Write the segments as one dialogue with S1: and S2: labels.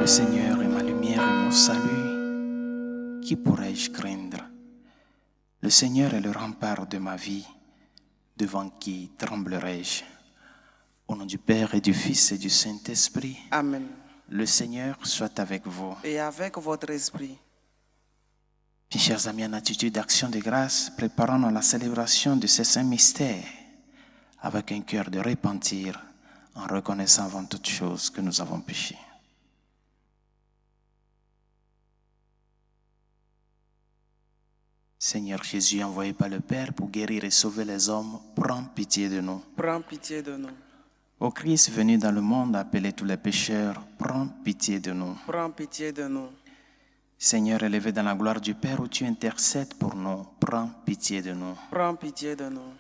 S1: Le Seigneur est ma lumière et mon salut. Qui pourrais-je craindre? Le Seigneur est le rempart de ma vie. Devant qui tremblerai-je? Au nom du Père et du Fils et du Saint-Esprit.
S2: Amen.
S1: Le Seigneur soit avec vous.
S2: Et avec votre esprit.
S1: Mes chers amis, en attitude d'action de grâce, préparons-nous à la célébration de ces saints mystères avec un cœur de repentir, en reconnaissant avant toute chose que nous avons péché. Seigneur Jésus, envoyé par le Père pour guérir et sauver les hommes, prends pitié de nous.
S2: Prends pitié de nous.
S1: Ô Christ venu dans le monde appeler tous les pécheurs, prends pitié de nous.
S2: Prends pitié de nous.
S1: Seigneur, élevé dans la gloire du Père où tu intercèdes pour nous, prends pitié de nous.
S2: Prends pitié de nous.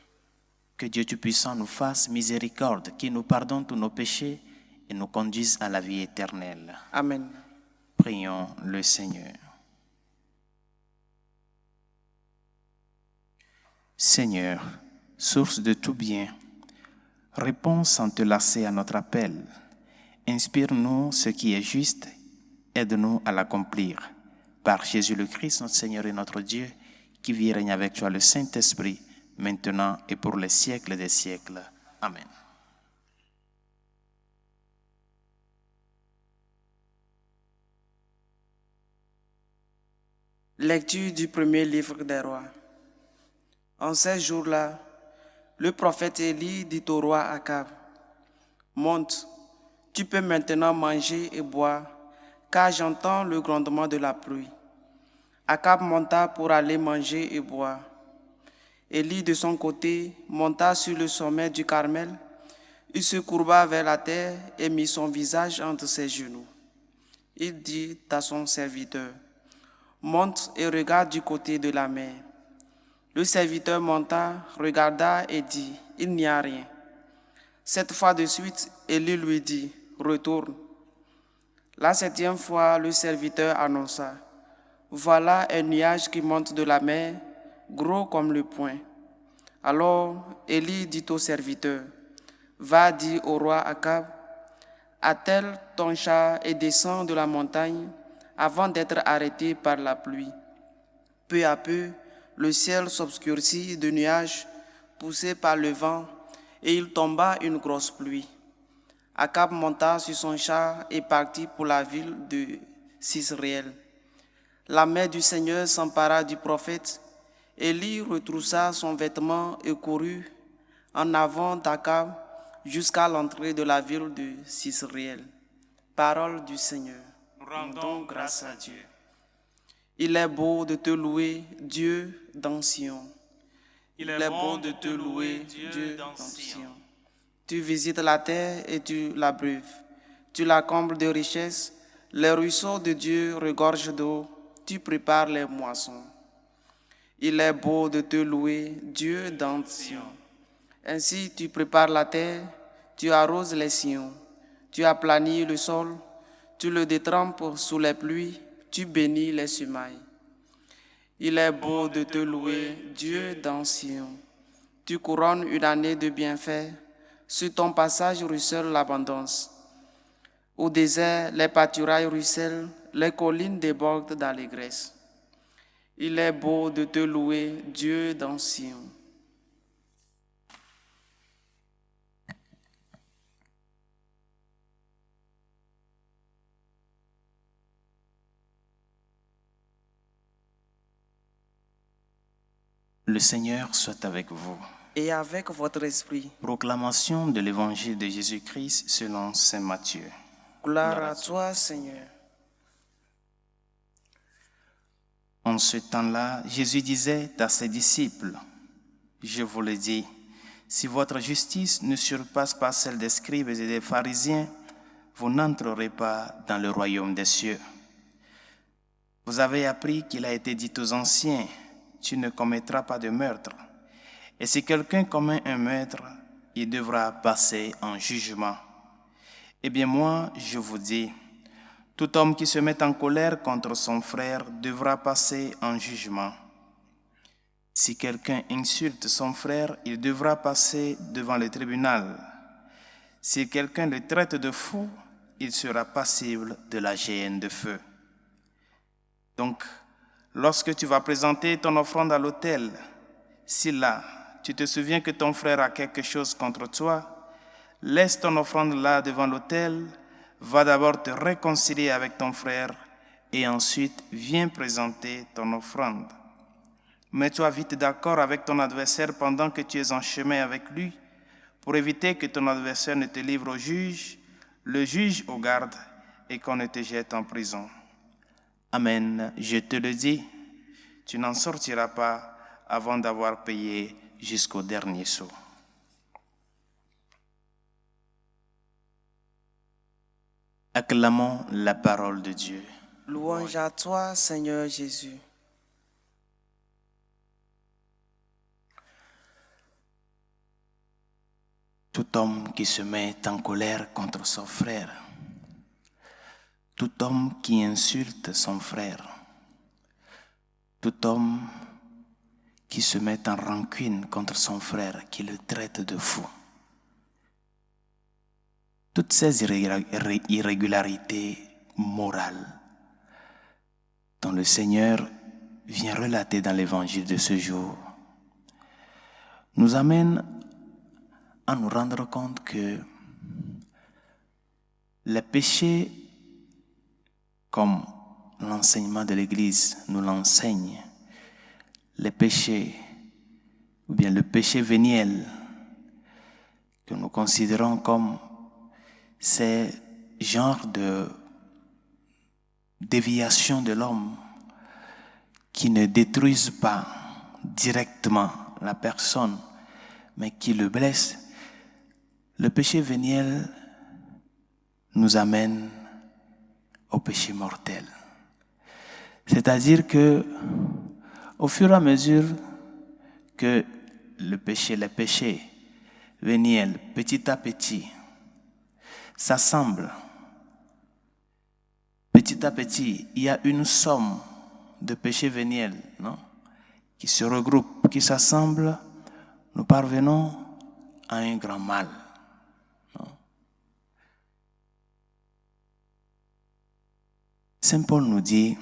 S1: Que Dieu Tout-Puissant nous fasse miséricorde, qu'il nous pardonne tous nos péchés et nous conduise à la vie éternelle.
S2: Amen.
S1: Prions le Seigneur. Seigneur, source de tout bien, réponds sans te lasser à notre appel. Inspire-nous ce qui est juste, aide-nous à l'accomplir. Par Jésus le Christ, notre Seigneur et notre Dieu, qui vit et règne avec toi le Saint-Esprit, maintenant et pour les siècles des siècles. Amen.
S2: Lecture du premier livre des rois. En ces jours-là, le prophète Élie dit au roi Akab, « Monte, tu peux maintenant manger et boire, car j'entends le grondement de la pluie. » Akab monta pour aller manger et boire. Élie, de son côté, monta sur le sommet du Carmel. Il se courba vers la terre et mit son visage entre ses genoux. Il dit à son serviteur, « Monte et regarde du côté de la mer. » Le serviteur monta, regarda et dit, « Il n'y a rien. » Cette fois de suite, Élie lui dit, « Retourne. » La septième fois, le serviteur annonça, « Voilà un nuage qui monte de la mer, gros comme le poing. » Alors Élie dit au serviteur, « Va dire au roi Akab, attelle ton char et descends de la montagne avant d'être arrêté par la pluie. » Peu à peu, le ciel s'obscurcit de nuages poussés par le vent et il tomba une grosse pluie. Akab monta sur son char et partit pour la ville de Cisréel. La main du Seigneur s'empara du prophète. Élie retroussa son vêtement et courut en avant d'Akab jusqu'à l'entrée de la ville de Cisréel. Parole du Seigneur.
S3: Nous rendons grâce à Dieu.
S2: Il est beau de te louer, Dieu dans Sion.
S3: Il est bon de te louer, Dieu dans
S2: Sion.
S3: Sion.
S2: Tu visites la terre et tu l'abreuves. Tu la combles de richesses. Les ruisseaux de Dieu regorgent d'eau. Tu prépares les moissons. Il est beau de te louer, Dieu dans Sion. Ainsi tu prépares la terre, tu arroses les sillons. Tu aplanis le sol, tu le détrempes sous les pluies. Tu bénis les semailles. Il est beau de te louer, Dieu dans Sion. Tu couronnes une année de bienfaits. Sur ton passage ruisselle l'abondance. Au désert, les pâturailles ruissellent, les collines débordent d'allégresse. Il est beau de te louer, Dieu dans Sion.
S1: Le Seigneur soit avec vous.
S2: Et avec votre esprit.
S1: Proclamation de l'Évangile de Jésus-Christ selon saint Matthieu.
S2: Gloire à toi, Seigneur.
S1: En ce temps-là, Jésus disait à ses disciples, « Je vous le dis, si votre justice ne surpasse pas celle des scribes et des pharisiens, vous n'entrerez pas dans le royaume des cieux. Vous avez appris qu'il a été dit aux anciens, « Tu ne commettras pas de meurtre. » Et si quelqu'un commet un meurtre, il devra passer en jugement. Eh bien moi, je vous dis, tout homme qui se met en colère contre son frère devra passer en jugement. Si quelqu'un insulte son frère, il devra passer devant le tribunal. Si quelqu'un le traite de fou, il sera passible de la géhenne de feu. Donc, lorsque tu vas présenter ton offrande à l'autel, si là, tu te souviens que ton frère a quelque chose contre toi, laisse ton offrande là devant l'autel, va d'abord te réconcilier avec ton frère et ensuite viens présenter ton offrande. Mets-toi vite d'accord avec ton adversaire pendant que tu es en chemin avec lui pour éviter que ton adversaire ne te livre au juge, le juge aux gardes et qu'on ne te jette en prison. Amen, je te le dis, tu n'en sortiras pas avant d'avoir payé jusqu'au dernier sou. Acclamons la parole de Dieu.
S2: Louange à toi, Seigneur Jésus.
S1: Tout homme qui se met en colère contre son frère, tout homme qui insulte son frère, tout homme qui se met en rancune contre son frère, qui le traite de fou. Toutes ces irrégularités morales dont le Seigneur vient relater dans l'évangile de ce jour nous amènent à nous rendre compte que les péchés, comme l'enseignement de l'Église nous l'enseigne, les péchés, ou bien le péché véniel, que nous considérons comme ces genres de déviations de l'homme qui ne détruisent pas directement la personne, mais qui le blessent. Le péché véniel nous amène au péché mortel. C'est-à-dire que, au fur et à mesure que les péchés véniels, petit à petit, s'assemblent, petit à petit, il y a une somme de péchés véniels, non, qui se regroupent, qui s'assemblent, nous parvenons à un grand mal. Saint Paul nous dit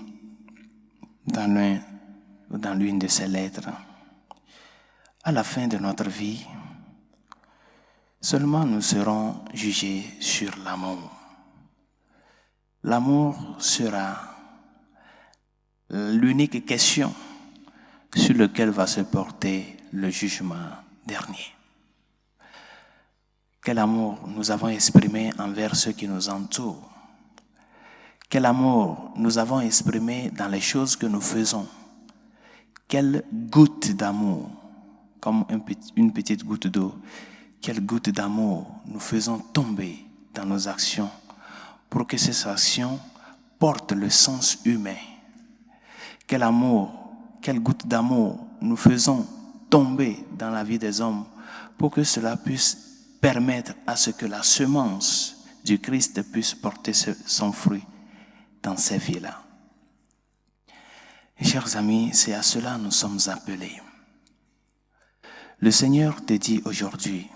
S1: dans l'une de ses lettres, à la fin de notre vie, seulement nous serons jugés sur l'amour. L'amour sera l'unique question sur laquelle va se porter le jugement dernier. Quel amour nous avons exprimé envers ceux qui nous entourent? Quel amour nous avons exprimé dans les choses que nous faisons? Quelle goutte d'amour, comme une petite goutte d'eau, quelle goutte d'amour nous faisons tomber dans nos actions pour que ces actions portent le sens humain? Quel amour, quelle goutte d'amour nous faisons tomber dans la vie des hommes pour que cela puisse permettre à ce que la semence du Christ puisse porter son fruit dans ces vies-là. Et chers amis, c'est à cela que nous sommes appelés. Le Seigneur te dit aujourd'hui,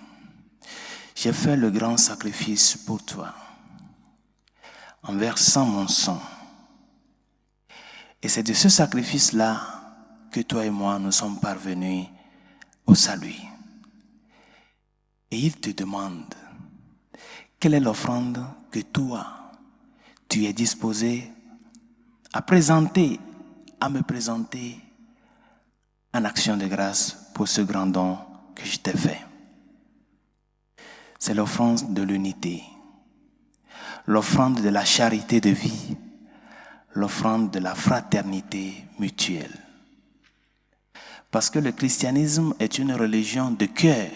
S1: j'ai fait le grand sacrifice pour toi, en versant mon sang. Et c'est de ce sacrifice-là que toi et moi, nous sommes parvenus au salut. Et il te demande, quelle est l'offrande que toi, tu es disposé à me présenter en action de grâce pour ce grand don que je t'ai fait. C'est l'offrande de l'unité, l'offrande de la charité de vie, l'offrande de la fraternité mutuelle. Parce que le christianisme est une religion de cœur,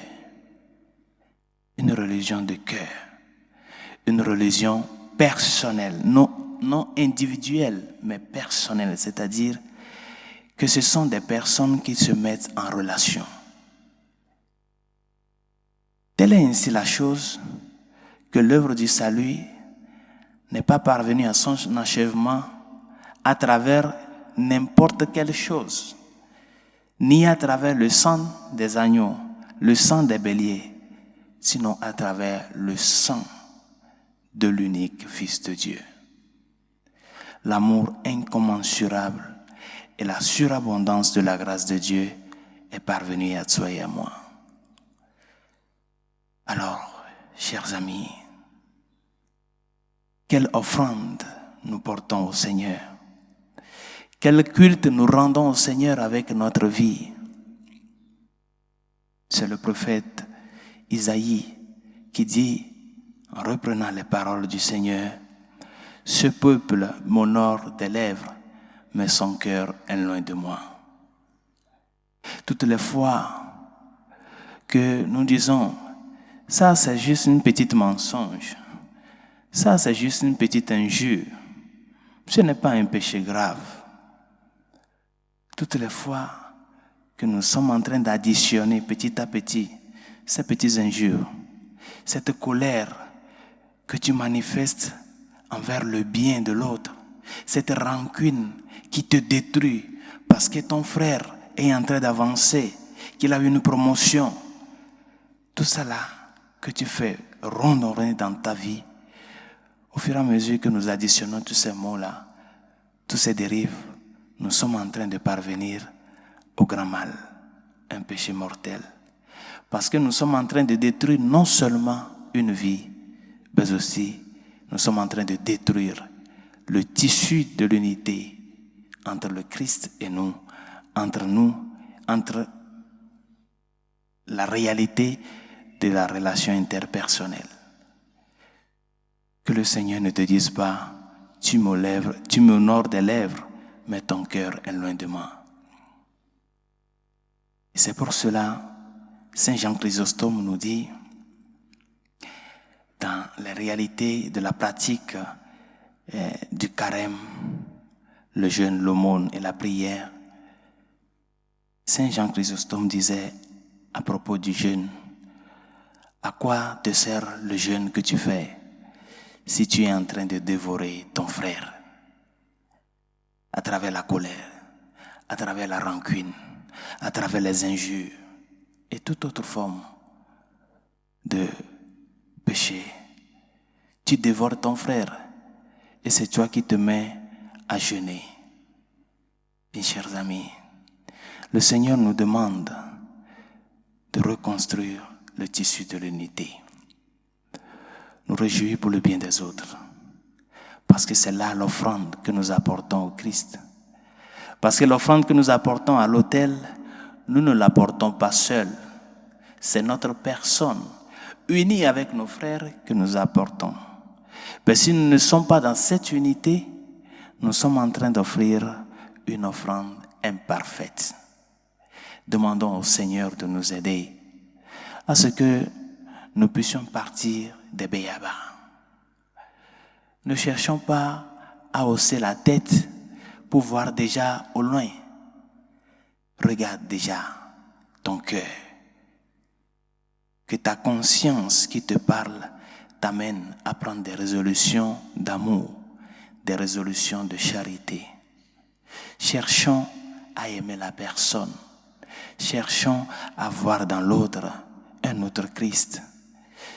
S1: une religion de cœur, une religion personnelle, non individuelle, mais personnelle, c'est-à-dire que ce sont des personnes qui se mettent en relation. Telle est ainsi la chose que l'œuvre du salut n'est pas parvenue à son achèvement à travers n'importe quelle chose, ni à travers le sang des agneaux, le sang des béliers, sinon à travers le sang de l'unique Fils de Dieu. L'amour incommensurable et la surabondance de la grâce de Dieu est parvenue à toi et à moi. Alors, chers amis, quelle offrande nous portons au Seigneur? Quel culte nous rendons au Seigneur avec notre vie? C'est le prophète Isaïe qui dit, en reprenant les paroles du Seigneur, « Ce peuple m'honore des lèvres, mais son cœur est loin de moi. » Toutes les fois que nous disons, « Ça c'est juste une petite mensonge, ça c'est juste une petite injure, ce n'est pas un péché grave. » Toutes les fois que nous sommes en train d'additionner petit à petit ces petites injures, cette colère que tu manifestes envers le bien de l'autre, cette rancune qui te détruit parce que ton frère est en train d'avancer, qu'il a eu une promotion, tout ça là que tu fais rondonner dans ta vie, au fur et à mesure que nous additionnons tous ces mots-là, tous ces dérives, nous sommes en train de parvenir au grand mal, un péché mortel. Parce que nous sommes en train de détruire non seulement une vie, mais aussi nous sommes en train de détruire le tissu de l'unité entre le Christ et nous, entre la réalité de la relation interpersonnelle. Que le Seigneur ne te dise pas, tu m'honores des lèvres, mais ton cœur est loin de moi. Et c'est pour cela, Saint Jean Chrysostome nous dit, dans les réalités de la pratique du carême, le jeûne, l'aumône et la prière, Saint Jean Chrysostome disait à propos du jeûne, à quoi te sert le jeûne que tu fais si tu es en train de dévorer ton frère à travers la colère, à travers la rancune, à travers les injures et toute autre forme de péché. Tu dévores ton frère et c'est toi qui te mets à jeûner. Bien chers amis, le Seigneur nous demande de reconstruire le tissu de l'unité. Nous réjouir pour le bien des autres. Parce que c'est là l'offrande que nous apportons au Christ. Parce que l'offrande que nous apportons à l'autel, nous ne l'apportons pas seul. C'est notre personne, unie avec nos frères, que nous apportons. Mais si nous ne sommes pas dans cette unité, nous sommes en train d'offrir une offrande imparfaite. Demandons au Seigneur de nous aider à ce que nous puissions partir des béaba. Ne cherchons pas à hausser la tête pour voir déjà au loin. Regarde déjà ton cœur. Que ta conscience qui te parle t'amène à prendre des résolutions d'amour, des résolutions de charité. Cherchons à aimer la personne. Cherchons à voir dans l'autre un autre Christ.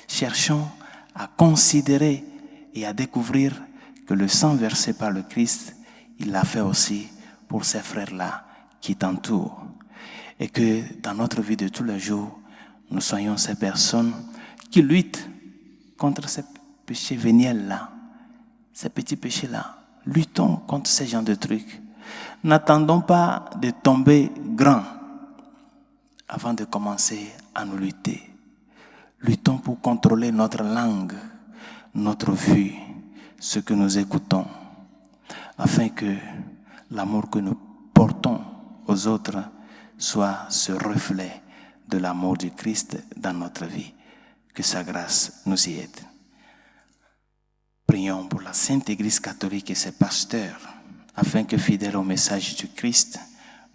S1: Cherchons à considérer et à découvrir que le sang versé par le Christ, il l'a fait aussi pour ces frères-là qui t'entourent. Et que dans notre vie de tous les jours, nous soyons ces personnes qui luttent contre ces péchés véniels-là, ces petits péchés-là. Luttons contre ces genres de trucs. N'attendons pas de tomber grands avant de commencer à nous lutter. Luttons pour contrôler notre langue, notre vue, ce que nous écoutons, afin que l'amour que nous portons aux autres soit ce reflet de l'amour du Christ dans notre vie. Que sa grâce nous y aide. Prions pour la Sainte Église catholique et ses pasteurs, afin que, fidèles au message du Christ,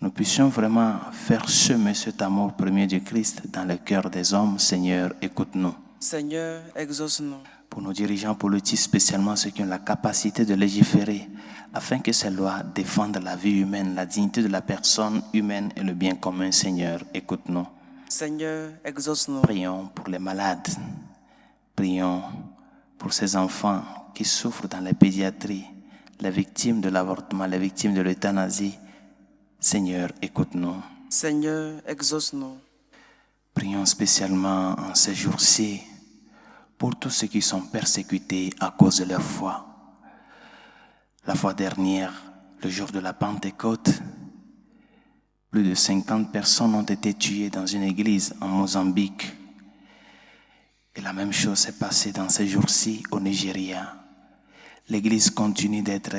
S1: nous puissions vraiment faire semer cet amour premier du Christ dans le cœur des hommes. Seigneur, écoute-nous.
S2: Seigneur, exauce-nous.
S1: Pour nos dirigeants politiques, spécialement ceux qui ont la capacité de légiférer, afin que ces lois défendent la vie humaine, la dignité de la personne humaine et le bien commun. Seigneur, écoute-nous.
S2: Seigneur, exauce-nous.
S1: Prions pour les malades. Prions pour ces enfants qui souffrent dans la pédiatrie, les victimes de l'avortement, les victimes de l'euthanasie. Seigneur, écoute-nous.
S2: Seigneur, exauce-nous.
S1: Prions spécialement en ces jours-ci pour tous ceux qui sont persécutés à cause de leur foi. La fois dernière, le jour de la Pentecôte, plus de 50 personnes ont été tuées dans une église en Mozambique. Et la même chose s'est passée dans ces jours-ci au Nigeria. L'église continue d'être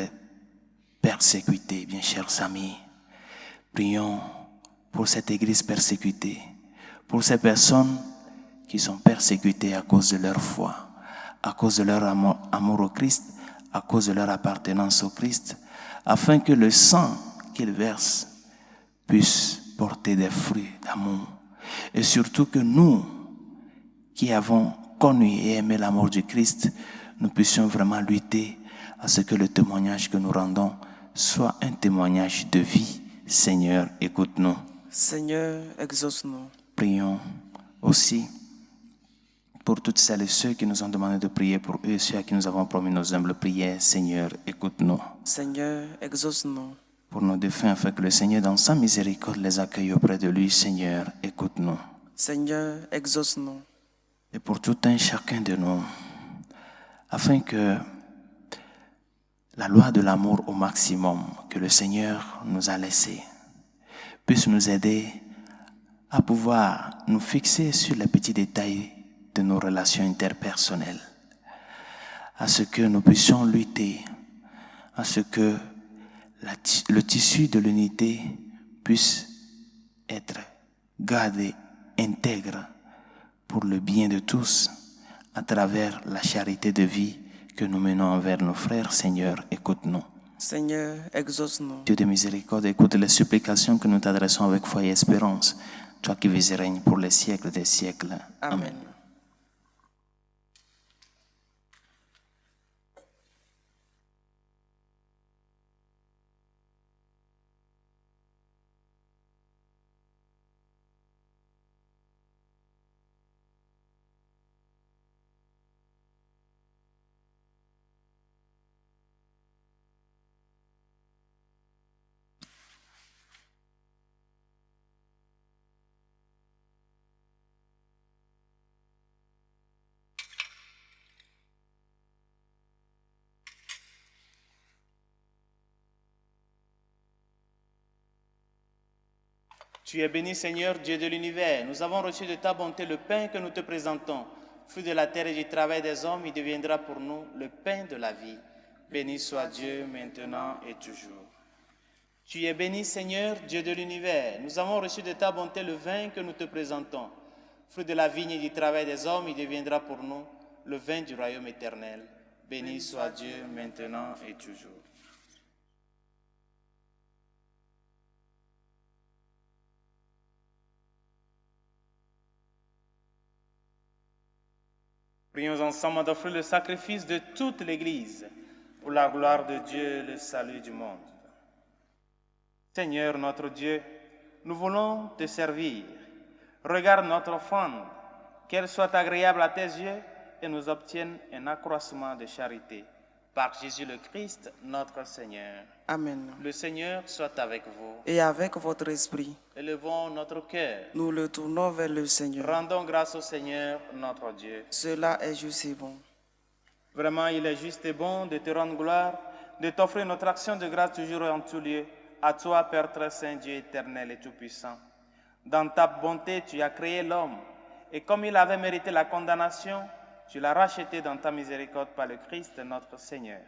S1: persécutée, bien chers amis. Prions pour cette église persécutée, pour ces personnes qui sont persécutées à cause de leur foi, à cause de leur amour au Christ, à cause de leur appartenance au Christ, afin que le sang qu'ils versent puisse porter des fruits d'amour. Et surtout que nous, qui avons connu et aimé l'amour du Christ, nous puissions vraiment lutter à ce que le témoignage que nous rendons soit un témoignage de vie. Seigneur, écoute-nous.
S2: Seigneur, exauce-nous.
S1: Prions aussi pour toutes celles et ceux qui nous ont demandé de prier pour eux, ceux à qui nous avons promis nos humbles prières. Seigneur, écoute-nous.
S2: Seigneur, exauce-nous.
S1: Pour nos défunts, afin que le Seigneur, dans sa miséricorde, les accueille auprès de lui. Seigneur, écoute-nous.
S2: Seigneur, exauce-nous.
S1: Et pour tout un chacun de nous, afin que la loi de l'amour au maximum que le Seigneur nous a laissée puisse nous aider à pouvoir nous fixer sur les petits détails de nos relations interpersonnelles, à ce que nous puissions lutter, à ce que le tissu de l'unité puisse être gardé, intègre, pour le bien de tous, à travers la charité de vie que nous menons envers nos frères. Seigneur, écoute-nous.
S2: Seigneur, exauce-nous.
S1: Dieu de miséricorde, écoute les supplications que nous t'adressons avec foi et espérance, toi qui vis et règnes pour les siècles des siècles.
S2: Amen.
S3: Tu es béni, Seigneur, Dieu de l'univers. Nous avons reçu de ta bonté le pain que nous te présentons. Fruit de la terre et du travail des hommes, il deviendra pour nous le pain de la vie. Béni soit Dieu maintenant et toujours. Tu es béni, Seigneur, Dieu de l'univers. Nous avons reçu de ta bonté le vin que nous te présentons. Fruit de la vigne et du travail des hommes, il deviendra pour nous le vin du royaume éternel. Béni soit Dieu maintenant et toujours. Prions ensemble d'offrir le sacrifice de toute l'Église pour la gloire de Dieu et le salut du monde. Seigneur notre Dieu, nous voulons te servir. Regarde notre offrande, qu'elle soit agréable à tes yeux et nous obtienne un accroissement de charité. Par Jésus le Christ, notre Seigneur.
S2: Amen.
S3: Le Seigneur soit avec vous.
S2: Et avec votre esprit,
S3: Élevons notre cœur.
S2: nous le tournons vers le Seigneur.
S3: Rendons grâce au Seigneur, notre Dieu.
S2: Cela est juste et bon.
S3: Vraiment, il est juste et bon de te rendre gloire, de t'offrir notre action de grâce toujours et en tout lieu, à toi, Père très saint, Dieu éternel et tout-puissant. Dans ta bonté, tu as créé l'homme, et comme il avait mérité la condamnation, tu l'as racheté dans ta miséricorde par le Christ, notre Seigneur.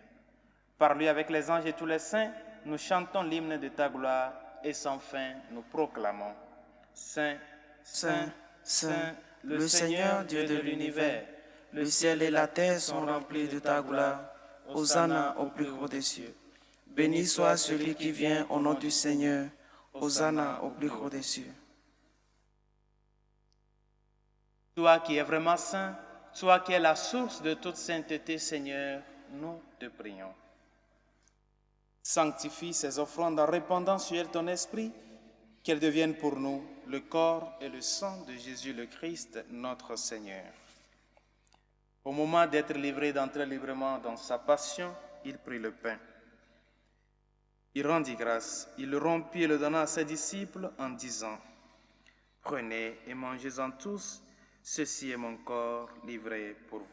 S3: Par lui, avec les anges et tous les saints, nous chantons l'hymne de ta gloire, et sans fin, nous proclamons. Saint, Saint, Saint, le Seigneur, Dieu de l'univers.
S2: Le ciel et la terre sont remplis de ta gloire. Hosanna au plus haut des cieux. Béni soit celui qui vient au nom du Seigneur. Hosanna au plus haut des cieux.
S3: Toi qui es vraiment saint, toi qui es la source de toute sainteté, Seigneur, nous te prions. Sanctifie ces offrandes en répandant sur elles ton esprit, qu'elles deviennent pour nous le corps et le sang de Jésus le Christ, notre Seigneur. Au moment d'être livré d'entrer librement dans sa passion, il prit le pain. Il rendit grâce, il le rompit et le donna à ses disciples en disant, « Prenez et mangez-en tous, ceci est mon corps livré pour vous. »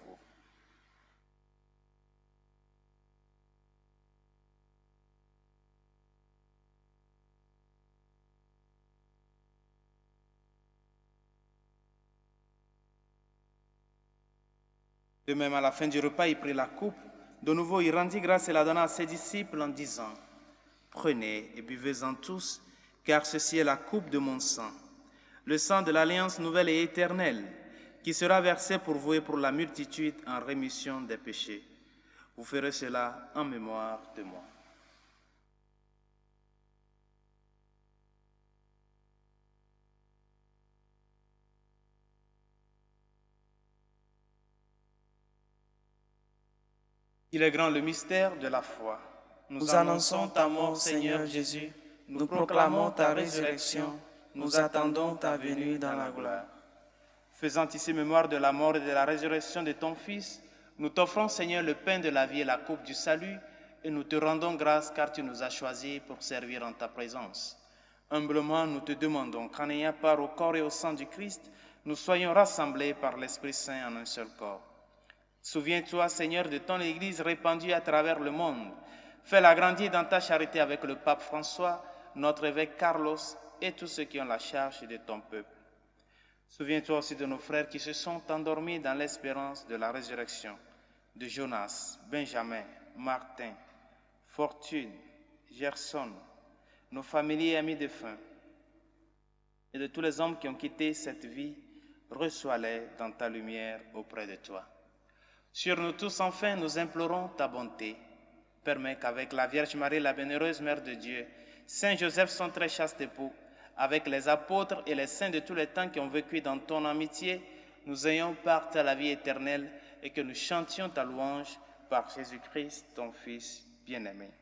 S3: De même, à la fin du repas, il prit la coupe. De nouveau, il rendit grâce et la donna à ses disciples en disant, « Prenez et buvez-en tous, car ceci est la coupe de mon sang, le sang de l'alliance nouvelle et éternelle, qui sera versé pour vous et pour la multitude en rémission des péchés. Vous ferez cela en mémoire de moi. » Il est grand le mystère de la foi.
S2: Nous annonçons ta mort, Seigneur Jésus. Nous proclamons ta résurrection. Nous attendons ta venue dans la gloire.
S3: Faisant ici mémoire de la mort et de la résurrection de ton Fils, nous t'offrons, Seigneur, le pain de la vie et la coupe du salut, et nous te rendons grâce car tu nous as choisis pour servir en ta présence. Humblement, nous te demandons qu'en ayant part au corps et au sang du Christ, nous soyons rassemblés par l'Esprit Saint en un seul corps. Souviens-toi, Seigneur, de ton Église répandue à travers le monde. Fais-la grandir dans ta charité avec le pape François, notre évêque Carlos et tous ceux qui ont la charge de ton peuple. Souviens-toi aussi de nos frères qui se sont endormis dans l'espérance de la résurrection, de Jonas, Benjamin, Martin, Fortune, Gerson, nos familiers et amis défunts, et de tous les hommes qui ont quitté cette vie, reçois-les dans ta lumière auprès de toi. Sur nous tous, enfin, nous implorons ta bonté. Permets qu'avec la Vierge Marie, la bienheureuse Mère de Dieu, Saint Joseph, son très chaste époux, avec les apôtres et les saints de tous les temps qui ont vécu dans ton amitié, nous ayons part à la vie éternelle et que nous chantions ta louange par Jésus-Christ, ton Fils bien-aimé.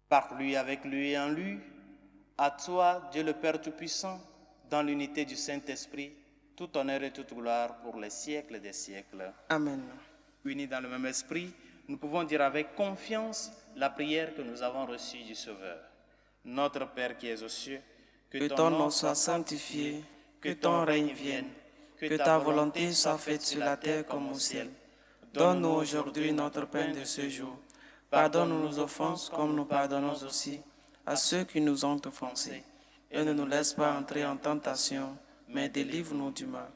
S3: Par lui, avec lui et en lui, à toi, Dieu le Père Tout-Puissant, dans l'unité du Saint-Esprit, tout honneur et toute gloire pour les siècles des siècles.
S2: Amen.
S3: Unis dans le même esprit, nous pouvons dire avec confiance la prière que nous avons reçue du Sauveur. Notre Père qui es aux cieux,
S2: que ton nom soit sanctifié, que ton règne vienne, que ta volonté soit faite sur la terre comme au ciel. Donne-nous aujourd'hui notre pain de ce jour. Pardonne-nous nos offenses comme nous pardonnons aussi à ceux qui nous ont offensés. Et ne nous laisse pas entrer en tentation, mais délivre-nous du mal.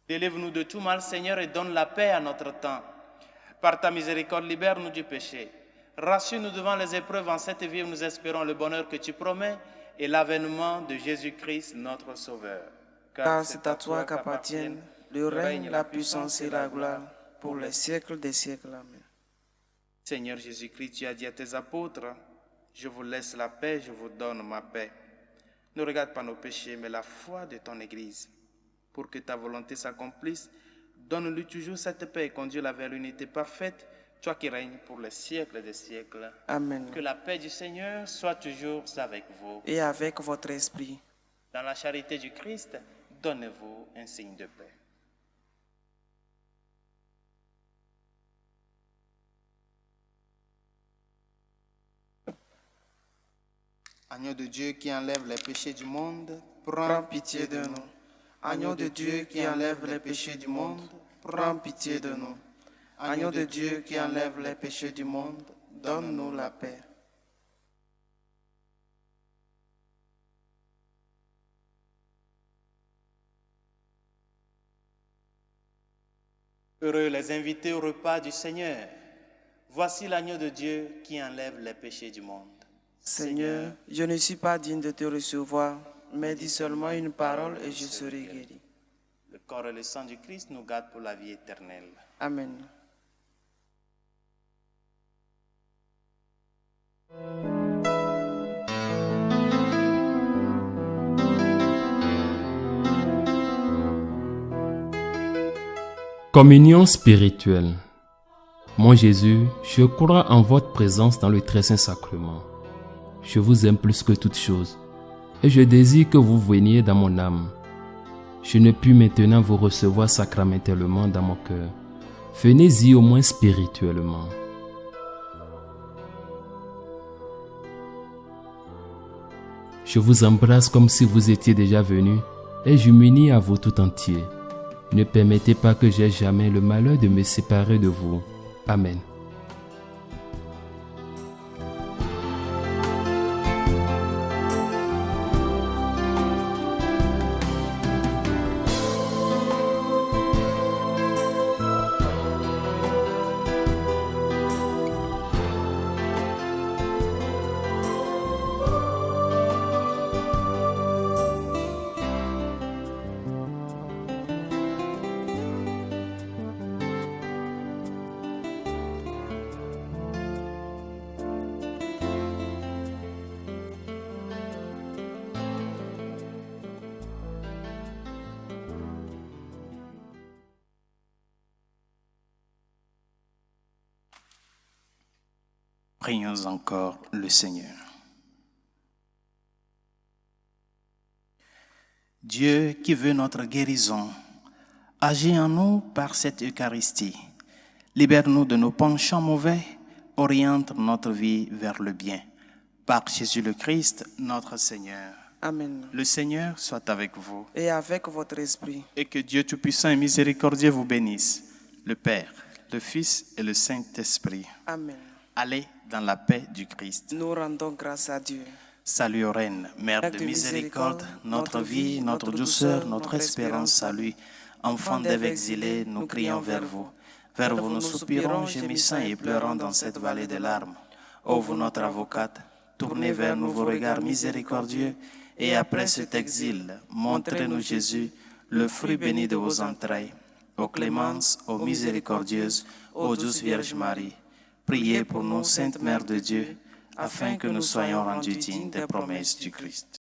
S3: Délivre-nous de tout mal, Seigneur, et donne la paix à notre temps. Par ta miséricorde, libère-nous du péché. Rassure-nous devant les épreuves en cette vie où nous espérons le bonheur que tu promets et l'avènement de Jésus-Christ, notre Sauveur.
S2: Car c'est à toi qu'appartiennent le règne, la puissance et la gloire pour les siècles des siècles. Amen.
S3: Seigneur Jésus-Christ, tu as dit à tes apôtres, « Je vous laisse la paix, je vous donne ma paix. » Ne regarde pas nos péchés, mais la foi de ton Église. Pour que ta volonté s'accomplisse, donne-lui toujours cette paix et conduis-la vers l'unité parfaite, toi qui règnes pour les siècles des siècles.
S2: Amen.
S3: Que la paix du Seigneur soit toujours avec vous.
S2: Et avec votre esprit.
S3: Dans la charité du Christ, donnez-vous un signe de paix.
S1: Agneau de Dieu qui enlève les péchés du monde,
S2: prends pitié de nous. Agneau de Dieu qui enlève les péchés du monde, prends pitié de nous. Agneau de Dieu qui enlève les péchés du monde, donne-nous la paix.
S3: Heureux les invités au repas du Seigneur. Voici l'agneau de Dieu qui enlève les péchés du monde.
S2: Seigneur, je ne suis pas digne de te recevoir, mais dis seulement une parole et je serai guéri.
S3: Le corps et le sang du Christ nous gardent pour la vie éternelle.
S2: Amen.
S4: Communion spirituelle. Mon Jésus, je crois en votre présence dans le très saint sacrement. Je vous aime plus que toute chose et je désire que vous veniez dans mon âme. je ne puis maintenant vous recevoir sacramentellement dans mon cœur. Venez-y au moins spirituellement. Je vous embrasse comme si vous étiez déjà venu et je m'unis à vous tout entier. Ne permettez pas que j'aie jamais le malheur de me séparer de vous. Amen.
S1: Prions encore le Seigneur. Dieu qui veut notre guérison, agis en nous par cette Eucharistie. Libère-nous de nos penchants mauvais, oriente notre vie vers le bien. Par Jésus le Christ, notre Seigneur.
S2: Amen.
S1: Le Seigneur soit avec vous.
S2: Et avec votre esprit.
S1: Et que Dieu Tout-Puissant et Miséricordieux vous bénisse, le Père, le Fils et le Saint-Esprit.
S2: Amen.
S1: Allez dans la paix du Christ.
S2: Nous rendons grâce à Dieu.
S1: Salut aux reines, Mère de miséricorde, notre vie, notre douceur, notre espérance, salut. Enfants d'Ève exilés, nous crions vers vous. Vers vous nous soupirons, gémissant et pleurant dans cette vallée de larmes. Ô vous notre avocate, tournez vers nous vos regards miséricordieux, et après cet exil, montrez-nous Jésus, le fruit béni de vos entrailles. Ô clémence, ô miséricordieuse, ô douce Vierge Marie, priez pour nous, Sainte Mère de Dieu, afin que nous soyons rendus dignes des promesses du Christ.